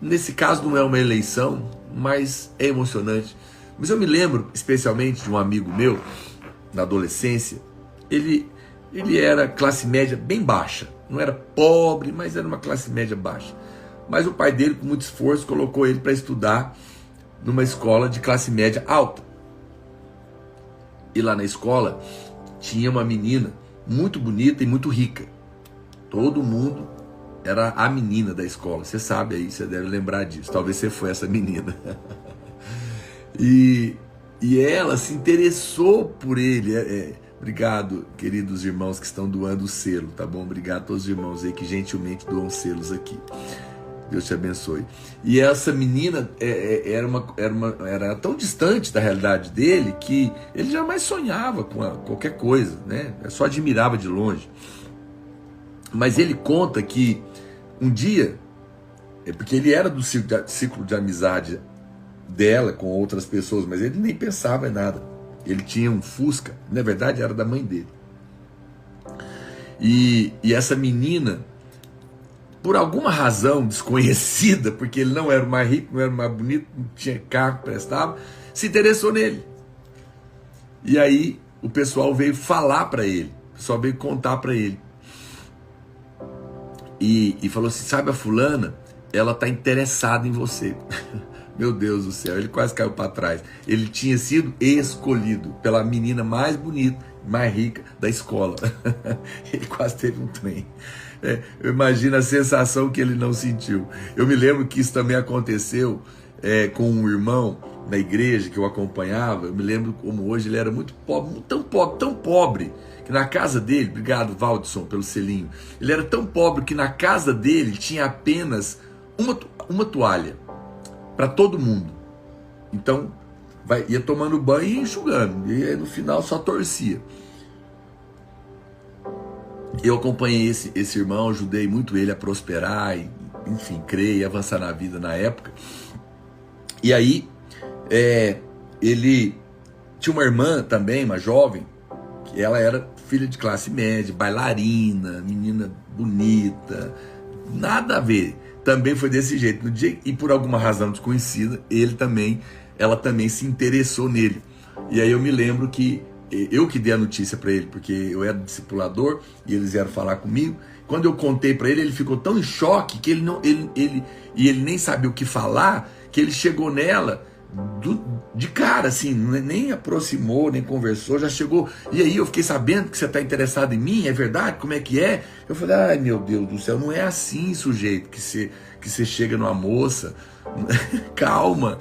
nesse caso não é uma eleição, mas é emocionante. Mas eu me lembro especialmente de um amigo meu, na adolescência. Ele era classe média bem baixa, não era pobre, mas era uma classe média baixa. Mas o pai dele, com muito esforço, colocou ele para estudar numa escola de classe média alta. E lá na escola tinha uma menina muito bonita e muito rica. Todo mundo era a menina da escola. Você sabe aí, você deve lembrar disso. Talvez você foi essa menina. E ela se interessou por ele. Obrigado, queridos irmãos que estão doando o selo, tá bom? Obrigado a todos os irmãos aí que gentilmente doam selos aqui. Deus te abençoe. E essa menina era tão distante da realidade dele que ele jamais sonhava com qualquer coisa, né? Só admirava de longe. Mas ele conta que um dia, porque ele era do ciclo de amizade dela com outras pessoas, mas ele nem pensava em nada. Ele tinha um Fusca, na verdade era da mãe dele. E essa menina, por alguma razão desconhecida, porque ele não era o mais rico, não era o mais bonito, não tinha carro que prestava, se interessou nele. E aí o pessoal veio falar para ele, o pessoal veio contar para ele. E falou assim, sabe a fulana? Ela está interessada em você. Meu Deus do céu, ele quase caiu para trás. Ele tinha sido escolhido pela menina mais bonita, mais rica da escola. Ele quase teve um trem. Eu imagino a sensação que ele não sentiu. Eu me lembro que isso também aconteceu com um irmão na igreja que eu acompanhava. Eu me lembro como hoje ele era muito pobre, tão pobre, que na casa dele, obrigado Valdson pelo selinho, ele era tão pobre que na casa dele tinha apenas uma toalha para todo mundo. Então ia tomando banho e enxugando, e aí, no final só torcia. Eu acompanhei esse irmão, ajudei muito ele a prosperar, e, enfim, crer e avançar na vida na época. E aí ele tinha uma irmã também, uma jovem, que ela era filha de classe média, bailarina, menina bonita, nada a ver. Também foi desse jeito. No dia, e por alguma razão desconhecida, ela também se interessou nele. E aí eu me lembro que eu que dei a notícia para ele, porque eu era discipulador e eles vieram falar comigo. Quando eu contei para ele, ele ficou tão em choque que ele nem sabia o que falar, que ele chegou nela de cara, assim, nem aproximou, nem conversou, já chegou. E aí eu fiquei sabendo que você está interessado em mim, é verdade? Como é que é? Eu falei, ai meu Deus do céu, não é assim, sujeito, que você chega numa moça. Calma,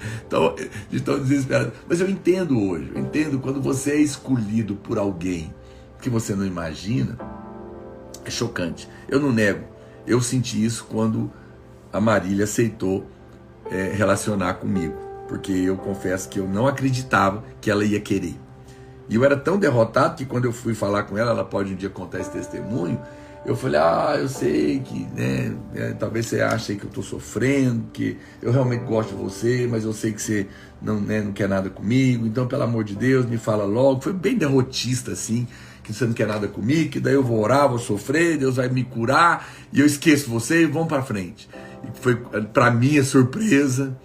estão desesperados. Mas eu entendo hoje, eu entendo quando você é escolhido por alguém que você não imagina, é chocante. Eu não nego, eu senti isso quando a Marília aceitou relacionar comigo. Porque eu confesso que eu não acreditava que ela ia querer. E eu era tão derrotado que quando eu fui falar com ela, ela pode um dia contar esse testemunho, eu falei, eu sei que, talvez você ache que eu estou sofrendo, que eu realmente gosto de você, mas eu sei que você não quer nada comigo, então pelo amor de Deus, me fala logo. Foi bem derrotista assim, que você não quer nada comigo, que daí eu vou orar, vou sofrer, Deus vai me curar, e eu esqueço você e vamos para frente. E foi, para minha surpresa,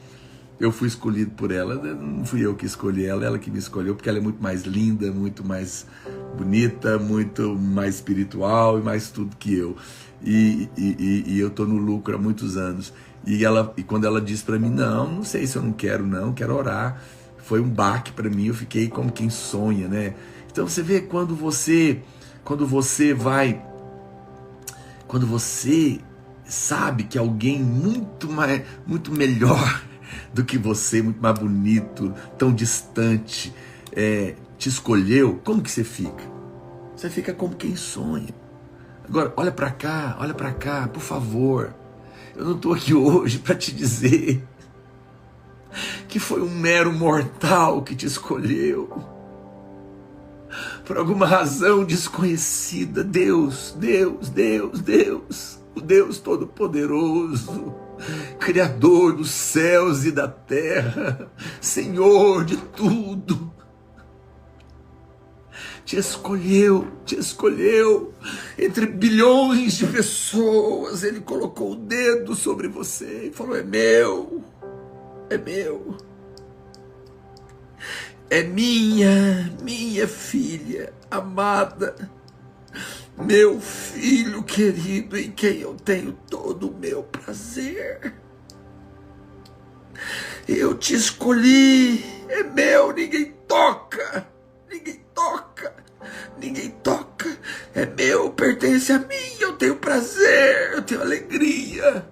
eu fui escolhido por ela. Não fui eu que escolhi ela, ela que me escolheu, porque ela é muito mais linda, muito mais bonita, muito mais espiritual e mais tudo que eu. E eu estou no lucro há muitos anos. E quando ela disse para mim, não sei se eu não quero, quero orar, foi um baque para mim. Eu fiquei como quem sonha, né? Então você vê quando você sabe que alguém muito melhor do que você, muito mais bonito, tão distante, te escolheu, como que você fica? Você fica como quem sonha. Agora, olha para cá, por favor. Eu não estou aqui hoje para te dizer que foi um mero mortal que te escolheu. Por alguma razão desconhecida, Deus, o Deus Todo-Poderoso, Criador dos céus e da terra, Senhor de tudo, te escolheu entre bilhões de pessoas. Ele colocou o dedo sobre você e falou: é meu, é minha filha amada, meu filho querido, em quem eu tenho todo o meu prazer. Eu te escolhi, é meu, ninguém toca, é meu, pertence a mim, eu tenho prazer, eu tenho alegria.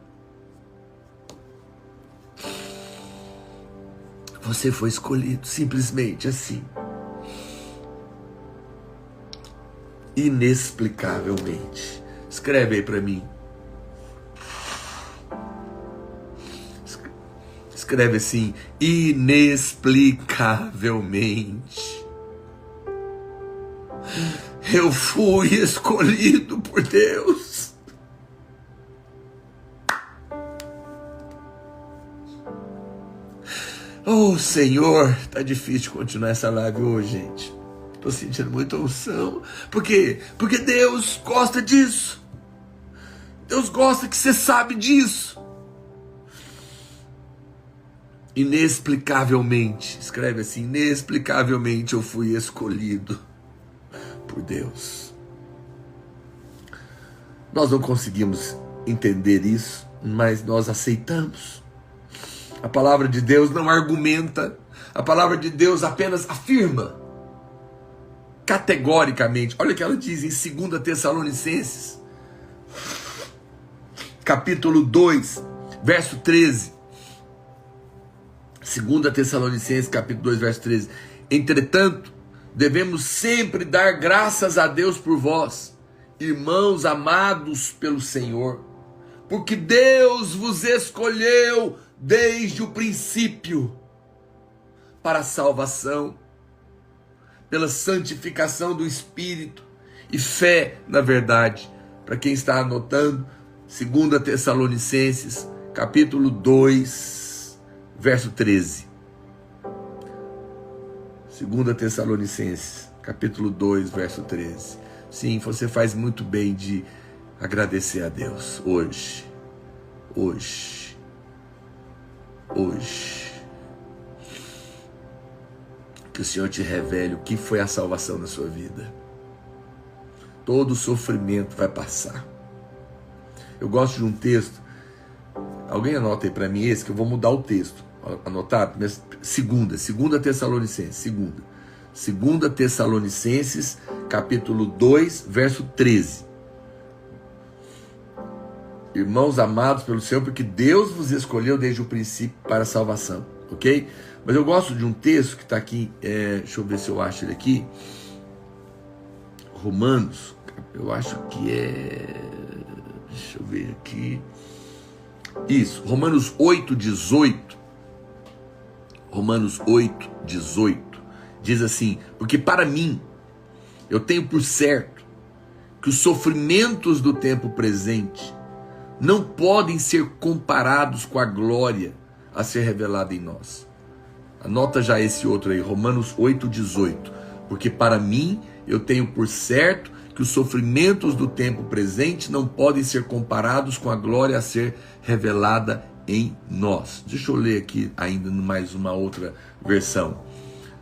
Você foi escolhido, simplesmente assim. Inexplicavelmente. Escreve aí para mim. Escreve assim: inexplicavelmente. Eu fui escolhido por Deus. Oh, Senhor, tá difícil continuar essa live hoje, gente. Tô sentindo muita unção. Por quê? Porque Deus gosta disso. Deus gosta que você sabe disso. Inexplicavelmente, escreve assim: inexplicavelmente eu fui escolhido por Deus. Nós não conseguimos entender isso, mas nós aceitamos. A palavra de Deus não argumenta, a palavra de Deus apenas afirma categoricamente. Olha o que ela diz em 2 Tessalonicenses, capítulo 2, verso 13. 2 Tessalonicenses, capítulo 2, verso 13. Entretanto, devemos sempre dar graças a Deus por vós, irmãos amados pelo Senhor, porque Deus vos escolheu desde o princípio para a salvação, pela santificação do Espírito e fé na verdade. Para quem está anotando, 2 Tessalonicenses, capítulo 2, verso 13. 2 Tessalonicenses, capítulo 2, verso 13. Sim, você faz muito bem de agradecer a Deus hoje. Que o Senhor te revele o que foi a salvação na sua vida. Todo sofrimento vai passar. Eu gosto de um texto. Alguém anota aí para mim esse, que eu vou mudar o texto. Anotado? 2 Tessalonicenses, capítulo 2, verso 13. Irmãos amados pelo Senhor, porque Deus vos escolheu desde o princípio para a salvação, ok? Mas eu gosto de um texto que está aqui, deixa eu ver se eu acho ele aqui, Romanos, eu acho que deixa eu ver aqui, isso, Romanos 8, 18, Diz assim: porque para mim, eu tenho por certo que os sofrimentos do tempo presente não podem ser comparados com a glória a ser revelada em nós. Anota já esse outro aí, Romanos 8,18. Porque para mim, eu tenho por certo que os sofrimentos do tempo presente não podem ser comparados com a glória a ser revelada em nós. Deixa eu ler aqui ainda mais uma outra versão.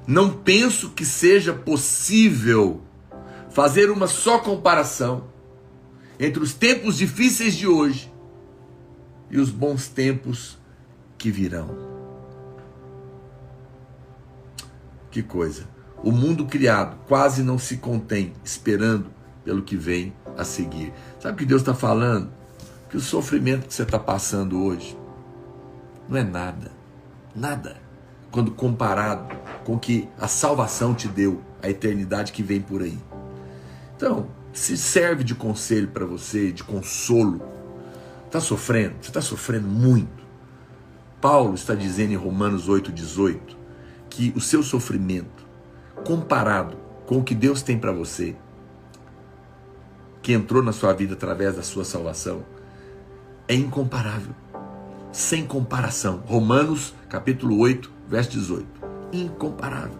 Não penso que seja possível fazer uma só comparação entre os tempos difíceis de hoje e os bons tempos que virão. Que coisa! O mundo criado quase não se contém, esperando pelo que vem a seguir. Sabe o que Deus está falando? Que o sofrimento que você está passando hoje não é nada, nada, quando comparado com o que a salvação te deu, a eternidade que vem por aí. Então, se serve de conselho para você, de consolo. Está sofrendo? Você está sofrendo muito. Paulo está dizendo em Romanos 8,18 que o seu sofrimento, comparado com o que Deus tem para você, que entrou na sua vida através da sua salvação, é incomparável, sem comparação. Romanos capítulo 8, verso 18, incomparável.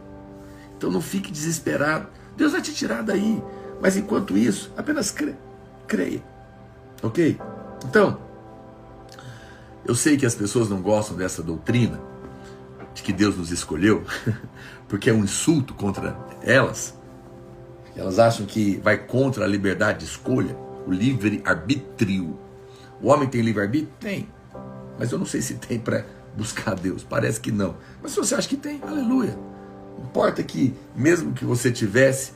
Então não fique desesperado, Deus vai te tirar daí, mas enquanto isso, apenas creia, ok? Então, eu sei que as pessoas não gostam dessa doutrina, de que Deus nos escolheu, porque é um insulto contra elas. Elas acham que vai contra a liberdade de escolha, o livre-arbítrio. O homem tem livre-arbítrio? Tem. Mas eu não sei se tem para buscar Deus. Parece que não. Mas se você acha que tem, aleluia. Importa que, mesmo que você tivesse,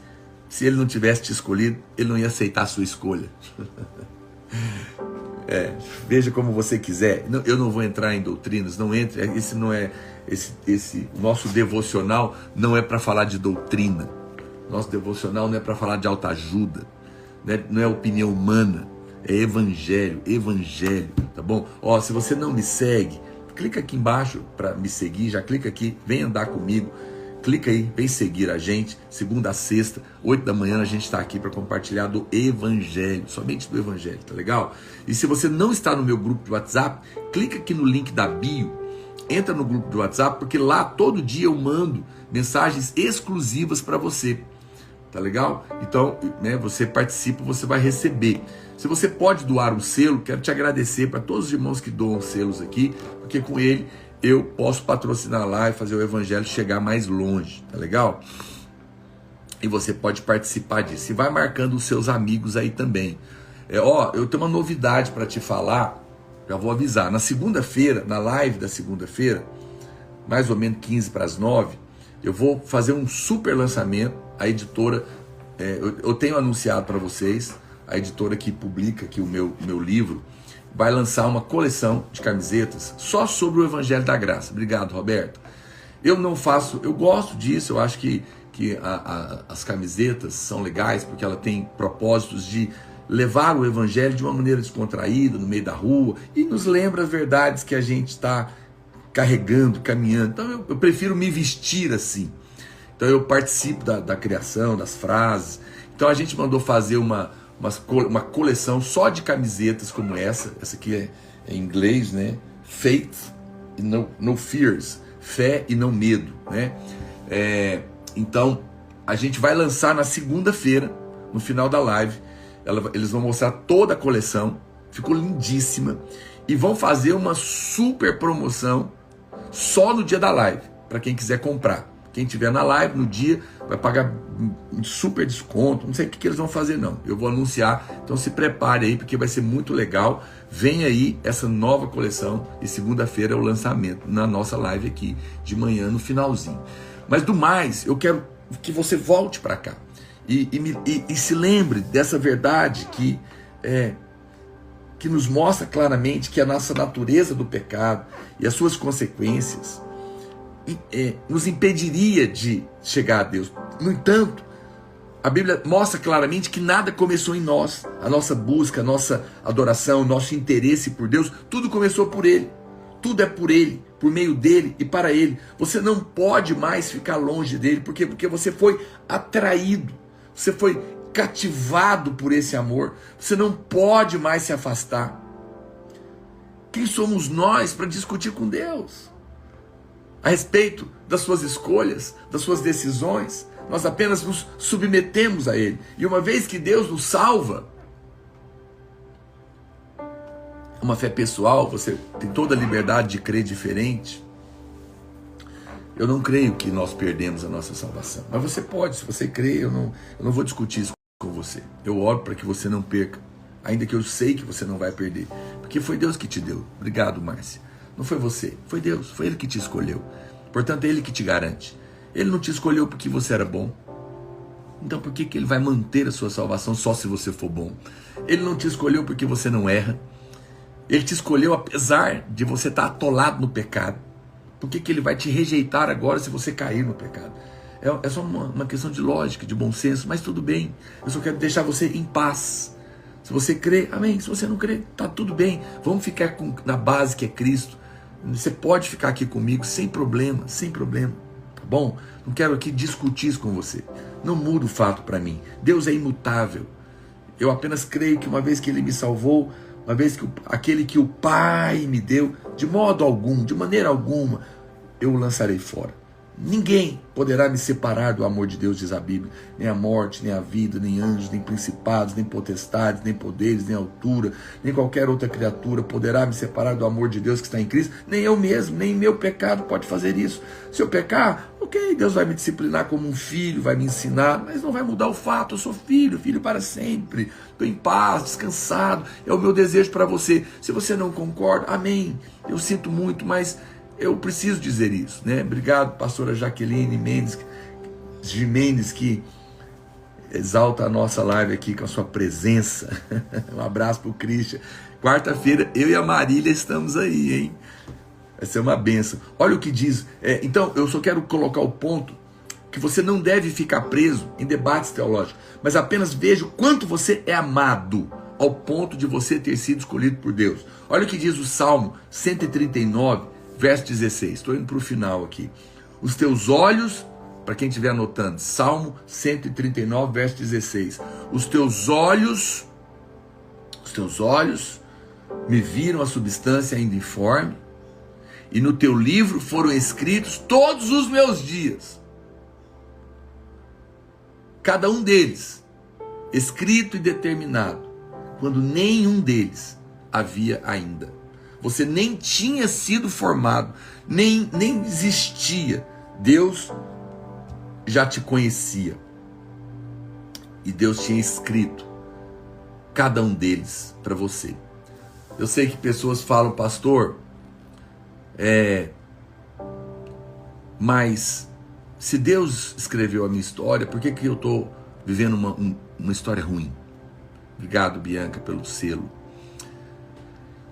se ele não tivesse te escolhido, ele não ia aceitar a sua escolha. Veja como você quiser. Eu não vou entrar em doutrinas, não entre. Esse não é esse nosso devocional não é para falar de doutrina. Nosso devocional não é para falar de autoajuda, né? Não é opinião humana, é evangelho, tá bom? Ó, se você não me segue, clica aqui embaixo para me seguir, já clica aqui, vem andar comigo. Clica aí, vem seguir a gente, segunda a sexta, 8 da manhã a gente está aqui para compartilhar do Evangelho, somente do Evangelho, tá legal? E se você não está no meu grupo de WhatsApp, clica aqui no link da bio, entra no grupo do WhatsApp, porque lá todo dia eu mando mensagens exclusivas para você, tá legal? Então, né, você participa, você vai receber. Se você pode doar um selo, quero te agradecer para todos os irmãos que doam selos aqui, porque com ele eu posso patrocinar lá e fazer o evangelho chegar mais longe, tá legal? E você pode participar disso. E vai marcando os seus amigos aí também. Eu tenho uma novidade para te falar, já vou avisar. Na segunda-feira, na live da segunda-feira, mais ou menos 15 para as 9, eu vou fazer um super lançamento. A editora, eu tenho anunciado para vocês, a editora que publica aqui o meu livro, vai lançar uma coleção de camisetas só sobre o Evangelho da Graça. Obrigado, Roberto. Eu gosto disso, eu acho que as camisetas são legais, porque ela tem propósitos de levar o Evangelho de uma maneira descontraída, no meio da rua, e nos lembra as verdades que a gente está carregando, caminhando. Então eu prefiro me vestir assim. Então eu participo da criação, das frases. Então a gente mandou fazer uma coleção só de camisetas como essa aqui é em inglês, né? Faith e no fears, fé e não medo, né? Então a gente vai lançar na segunda-feira, no final da live, eles vão mostrar toda a coleção, ficou lindíssima, e vão fazer uma super promoção só no dia da live, para quem quiser comprar. Quem estiver na live no dia vai pagar um super desconto. Não sei o que eles vão fazer não. Eu vou anunciar. Então se prepare aí, porque vai ser muito legal. Vem aí essa nova coleção. E segunda-feira é o lançamento na nossa live aqui de manhã, no finalzinho. Mas do mais, eu quero que você volte para cá. E se lembre dessa verdade que nos mostra claramente que a nossa natureza do pecado e as suas consequências nos impediria de chegar a Deus. No entanto, a Bíblia mostra claramente que nada começou em nós. A nossa busca, a nossa adoração, o nosso interesse por Deus, tudo começou por Ele. Tudo é por Ele, por meio dEle e para Ele. Você não pode mais ficar longe dEle. Por quê? Porque você foi atraído, você foi cativado por esse amor. Você não pode mais se afastar. Quem somos nós para discutir com Deus a respeito das suas escolhas, das suas decisões? Nós apenas nos submetemos a Ele. E uma vez que Deus nos salva, uma fé pessoal, você tem toda a liberdade de crer diferente. Eu não creio que nós perdemos a nossa salvação. Mas você pode, se você crê, eu não vou discutir isso com você. Eu oro para que você não perca, ainda que eu sei que você não vai perder. Porque foi Deus que te deu. Obrigado, Márcia. Não foi você, foi Deus, foi Ele que te escolheu. Portanto, é Ele que te garante. Ele não te escolheu porque você era bom. Então por que Ele vai manter a sua salvação só se você for bom? Ele não te escolheu porque você não erra. Ele te escolheu apesar de você estar atolado no pecado. Por que Ele vai te rejeitar agora se você cair no pecado? É só uma questão de lógica, de bom senso, mas tudo bem. Eu só quero deixar você em paz. Se você crê, amém. Se você não crê, tá tudo bem. Vamos ficar na base que é Cristo. Você pode ficar aqui comigo sem problema, tá bom? Não quero aqui discutir isso com você. Não muda o fato para mim. Deus é imutável. Eu apenas creio que uma vez que Ele me salvou, uma vez que aquele que o Pai me deu, de modo algum, de maneira alguma, eu o lançarei fora. Ninguém poderá me separar do amor de Deus, diz a Bíblia. Nem a morte, nem a vida, nem anjos, nem principados, nem potestades, nem poderes, nem altura, nem qualquer outra criatura poderá me separar do amor de Deus que está em Cristo. Nem eu mesmo, nem meu pecado pode fazer isso. Se eu pecar, ok, Deus vai me disciplinar como um filho, vai me ensinar, mas não vai mudar o fato. Eu sou filho, filho para sempre. Estou em paz, descansado. É o meu desejo para você. Se você não concorda, amém. Eu sinto muito, mas eu preciso dizer isso, né? Obrigado, pastora Jaqueline Jimenez, que exalta a nossa live aqui com a sua presença. Um abraço para o Christian. Quarta-feira, eu e a Marília estamos aí, hein? Vai ser uma benção. Olha o que diz. Então, eu só quero colocar o ponto que você não deve ficar preso em debates teológicos, mas apenas veja o quanto você é amado, ao ponto de você ter sido escolhido por Deus. Olha o que diz o Salmo 139, verso 16, estou indo para o final aqui. Os teus olhos, para quem estiver anotando, Salmo 139, verso 16. Os teus olhos me viram a substância ainda informe, e no teu livro foram escritos todos os meus dias. Cada um deles, escrito e determinado, quando nenhum deles havia ainda. Você nem tinha sido formado, nem existia. Deus já te conhecia. E Deus tinha escrito cada um deles para você. Eu sei que pessoas falam, pastor, mas se Deus escreveu a minha história, por que eu estou vivendo uma história ruim? Obrigado, Bianca, pelo selo.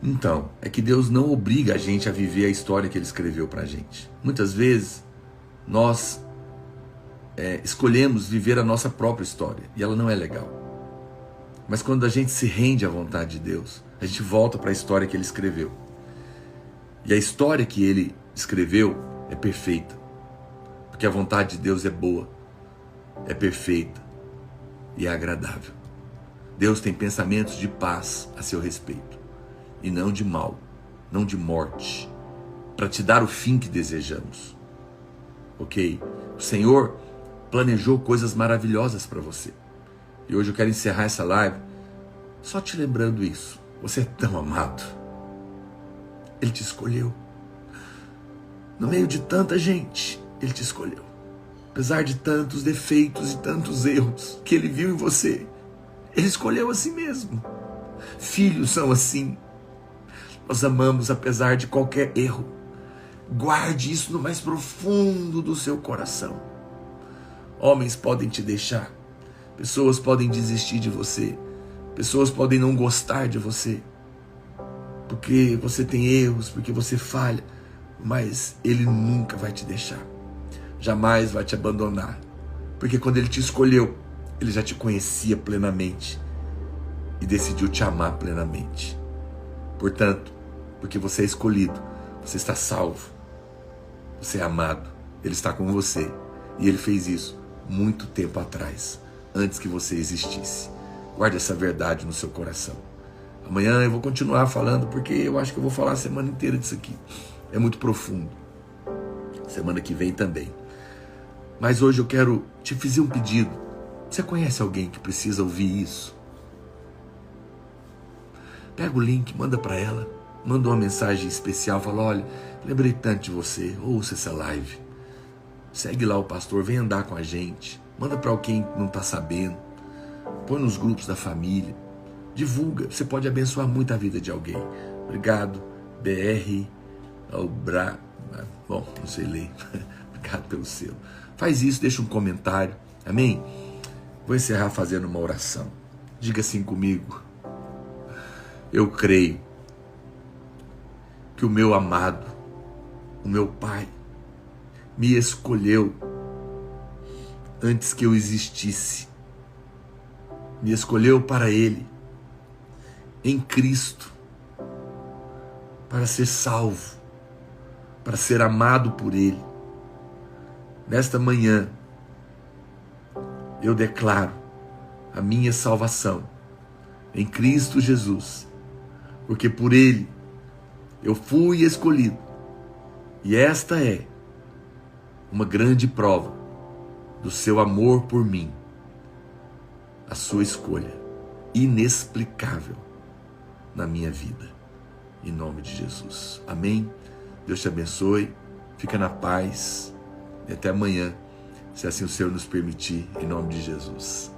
Então, é que Deus não obriga a gente a viver a história que Ele escreveu para a gente. Muitas vezes, nós escolhemos viver a nossa própria história, e ela não é legal. Mas quando a gente se rende à vontade de Deus, a gente volta para a história que Ele escreveu. E a história que Ele escreveu é perfeita, porque a vontade de Deus é boa, é perfeita e é agradável. Deus tem pensamentos de paz a seu respeito, e não de mal, não de morte, para te dar o fim que desejamos. Ok? O Senhor planejou coisas maravilhosas para você. E hoje eu quero encerrar essa live só te lembrando isso. Você é tão amado. Ele te escolheu. No meio de tanta gente, Ele te escolheu. Apesar de tantos defeitos e tantos erros que Ele viu em você, Ele escolheu a si mesmo. Filhos são assim. Nós amamos apesar de qualquer erro. Guarde isso no mais profundo do seu coração. Homens podem te deixar. Pessoas podem desistir de você. Pessoas podem não gostar de você. Porque você tem erros, porque você falha. Mas Ele nunca vai te deixar. Jamais vai te abandonar. Porque quando Ele te escolheu, Ele já te conhecia plenamente. E decidiu te amar plenamente. Portanto, porque você é escolhido, Você está salvo. Você é amado. Ele está com você. E Ele fez isso muito tempo atrás, antes que você existisse. Guarde essa verdade no seu coração. Amanhã eu vou continuar falando, porque eu acho que eu vou falar a semana inteira disso aqui. É muito profundo. Semana que vem também. Mas hoje eu quero te fazer um pedido. Você conhece alguém que precisa ouvir isso? Pega o link, manda para ela. Manda uma mensagem especial. Fala, olha, lembrei tanto de você. Ouça essa live. Segue lá o pastor, vem andar com a gente. Manda para alguém que não está sabendo. Põe nos grupos da família. Divulga. Você pode abençoar muito a vida de alguém. Obrigado. BR. Bom, não sei ler. Obrigado pelo selo. Faz isso, deixa um comentário. Amém? Vou encerrar fazendo uma oração. Diga assim comigo. Eu creio que o meu amado, o meu Pai, me escolheu antes que eu existisse. Me escolheu para Ele, em Cristo, para ser salvo, para ser amado por Ele. Nesta manhã, eu declaro a minha salvação em Cristo Jesus, porque por Ele eu fui escolhido. E esta é uma grande prova do seu amor por mim, a sua escolha inexplicável na minha vida. Em nome de Jesus. Amém? Deus te abençoe. Fica na paz. E até amanhã, se assim o Senhor nos permitir, em nome de Jesus.